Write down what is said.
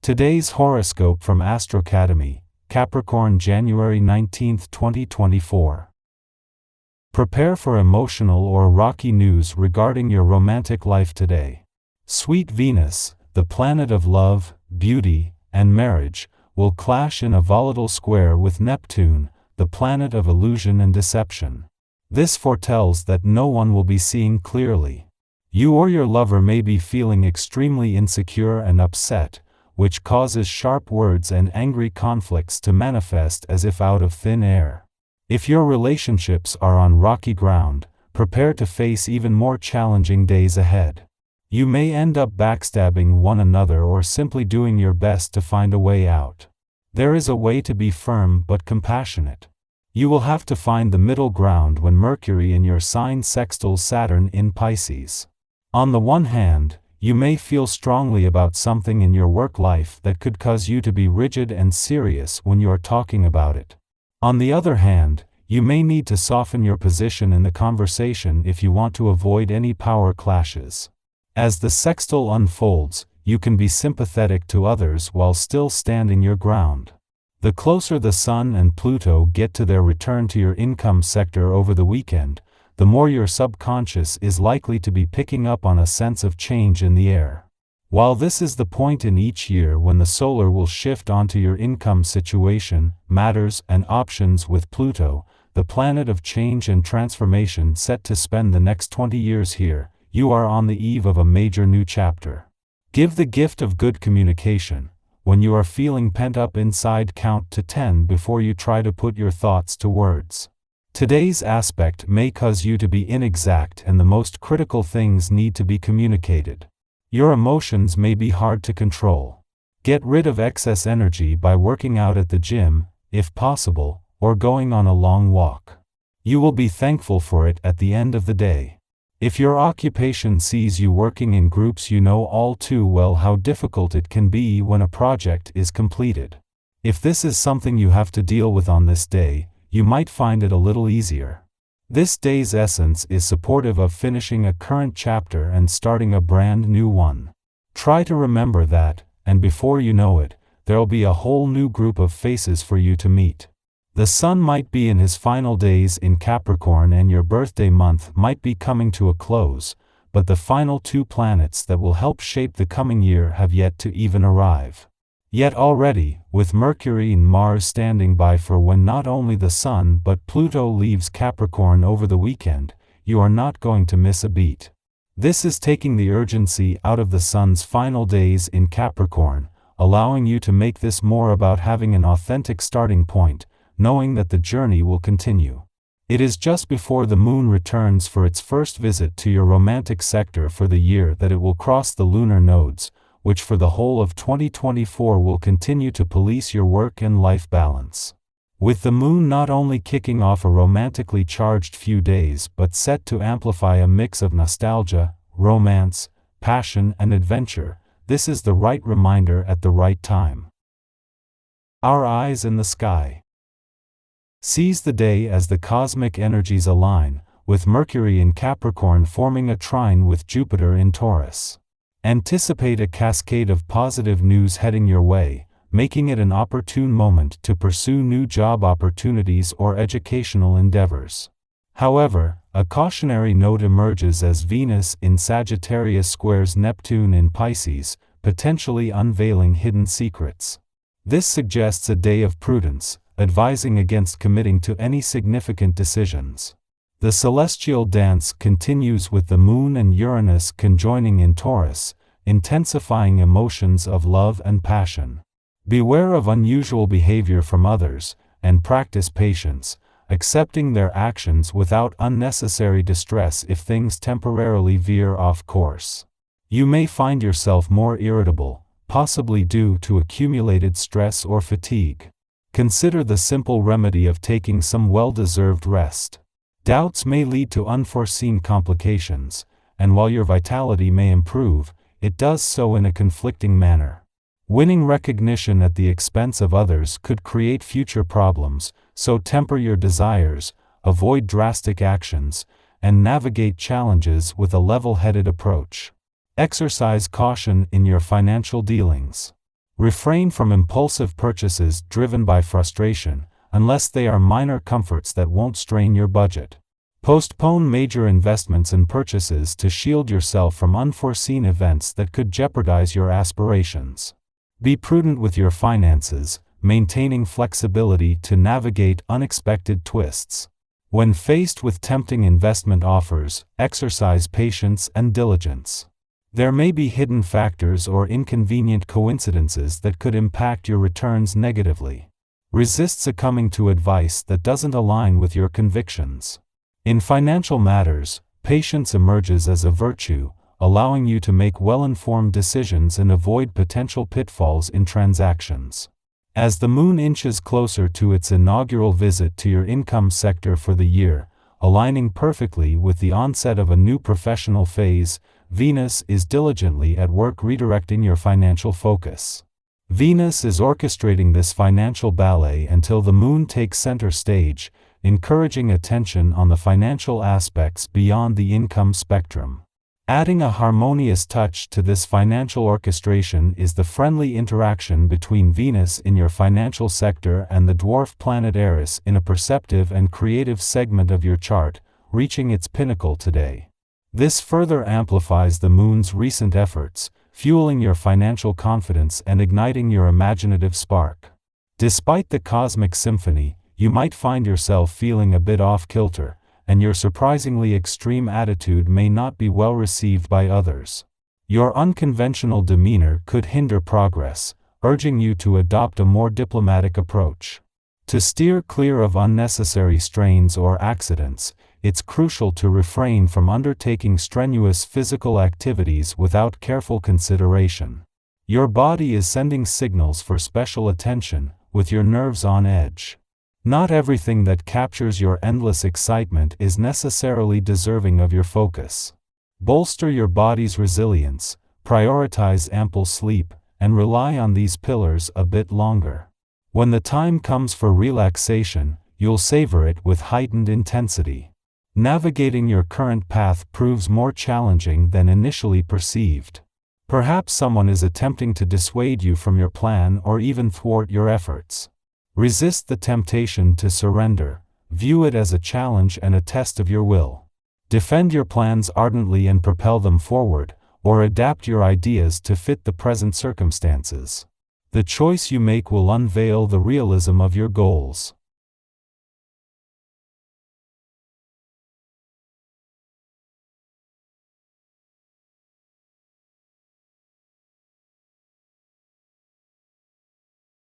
Today's horoscope from Astrocademy, Capricorn January 19, 2024. Prepare for emotional or rocky news regarding your romantic life today. Sweet Venus, the planet of love, beauty, and marriage, will clash in a volatile square with Neptune, the planet of illusion and deception. This foretells that no one will be seeing clearly. You or your lover may be feeling extremely insecure and upset, which causes sharp words and angry conflicts to manifest as if out of thin air. If your relationships are on rocky ground, prepare to face even more challenging days ahead. You may end up backstabbing one another or simply doing your best to find a way out. There is a way to be firm but compassionate. You will have to find the middle ground when Mercury in your sign sextiles Saturn in Pisces. On the one hand, you may feel strongly about something in your work life that could cause you to be rigid and serious when you are talking about it. On the other hand, you may need to soften your position in the conversation if you want to avoid any power clashes. As the sextile unfolds, you can be sympathetic to others while still standing your ground. The closer the Sun and Pluto get to their return to your income sector over the weekend, the more your subconscious is likely to be picking up on a sense of change in the air. While this is the point in each year when the solar will shift onto your income situation, matters, and options with Pluto, the planet of change and transformation set to spend the next 20 years here, you are on the eve of a major new chapter. Give the gift of good communication. When you are feeling pent up inside, count to 10 before you try to put your thoughts to words. Today's aspect may cause you to be inexact and the most critical things need to be communicated. Your emotions may be hard to control. Get rid of excess energy by working out at the gym, if possible, or going on a long walk. You will be thankful for it at the end of the day. If your occupation sees you working in groups, you know all too well how difficult it can be when a project is completed. If this is something you have to deal with on this day, you might find it a little easier. This day's essence is supportive of finishing a current chapter and starting a brand new one. Try to remember that, and before you know it, there'll be a whole new group of faces for you to meet. The Sun might be in his final days in Capricorn and your birthday month might be coming to a close, but the final two planets that will help shape the coming year have yet to even arrive. Yet already, with Mercury and Mars standing by for when not only the Sun but Pluto leaves Capricorn over the weekend, you are not going to miss a beat. This is taking the urgency out of the Sun's final days in Capricorn, allowing you to make this more about having an authentic starting point, knowing that the journey will continue. It is just before the Moon returns for its first visit to your romantic sector for the year that it will cross the lunar nodes, which for the whole of 2024 will continue to police your work and life balance. With the Moon not only kicking off a romantically charged few days but set to amplify a mix of nostalgia, romance, passion, and adventure, this is the right reminder at the right time. Our eyes in the sky. Seize the day as the cosmic energies align, with Mercury in Capricorn forming a trine with Jupiter in Taurus. Anticipate a cascade of positive news heading your way, making it an opportune moment to pursue new job opportunities or educational endeavors. However, a cautionary note emerges as Venus in Sagittarius squares Neptune in Pisces, potentially unveiling hidden secrets. This suggests a day of prudence, advising against committing to any significant decisions. The celestial dance continues with the Moon and Uranus conjoining in Taurus, intensifying emotions of love and passion. Beware of unusual behavior from others, and practice patience, accepting their actions without unnecessary distress if things temporarily veer off course. You may find yourself more irritable, possibly due to accumulated stress or fatigue. Consider the simple remedy of taking some well-deserved rest. Doubts may lead to unforeseen complications, and while your vitality may improve, it does so in a conflicting manner. Winning recognition at the expense of others could create future problems, so temper your desires, avoid drastic actions, and navigate challenges with a level-headed approach. Exercise caution in your financial dealings. Refrain from impulsive purchases driven by frustration, unless they are minor comforts that won't strain your budget. Postpone major investments and purchases to shield yourself from unforeseen events that could jeopardize your aspirations. Be prudent with your finances, maintaining flexibility to navigate unexpected twists. When faced with tempting investment offers, exercise patience and diligence. There may be hidden factors or inconvenient coincidences that could impact your returns negatively. Resist succumbing to advice that doesn't align with your convictions. In financial matters, patience emerges as a virtue, allowing you to make well-informed decisions and avoid potential pitfalls in transactions. As the moon inches closer to its inaugural visit to your income sector for the year, aligning perfectly with the onset of a new professional phase, Venus is diligently at work redirecting your financial focus. Venus is orchestrating this financial ballet until the moon takes center stage, encouraging attention on the financial aspects beyond the income spectrum. Adding a harmonious touch to this financial orchestration is the friendly interaction between Venus in your financial sector and the dwarf planet Eris in a perceptive and creative segment of your chart, reaching its pinnacle today. This further amplifies the moon's recent efforts, fueling your financial confidence and igniting your imaginative spark. Despite the cosmic symphony, you might find yourself feeling a bit off-kilter, and your surprisingly extreme attitude may not be well received by others. Your unconventional demeanor could hinder progress, urging you to adopt a more diplomatic approach. To steer clear of unnecessary strains or accidents, it's crucial to refrain from undertaking strenuous physical activities without careful consideration. Your body is sending signals for special attention, with your nerves on edge. Not everything that captures your endless excitement is necessarily deserving of your focus. Bolster your body's resilience, prioritize ample sleep, and rely on these pillars a bit longer. When the time comes for relaxation, you'll savor it with heightened intensity. Navigating your current path proves more challenging than initially perceived. Perhaps someone is attempting to dissuade you from your plan or even thwart your efforts. Resist the temptation to surrender, view it as a challenge and a test of your will. Defend your plans ardently and propel them forward, or adapt your ideas to fit the present circumstances. The choice you make will unveil the realism of your goals.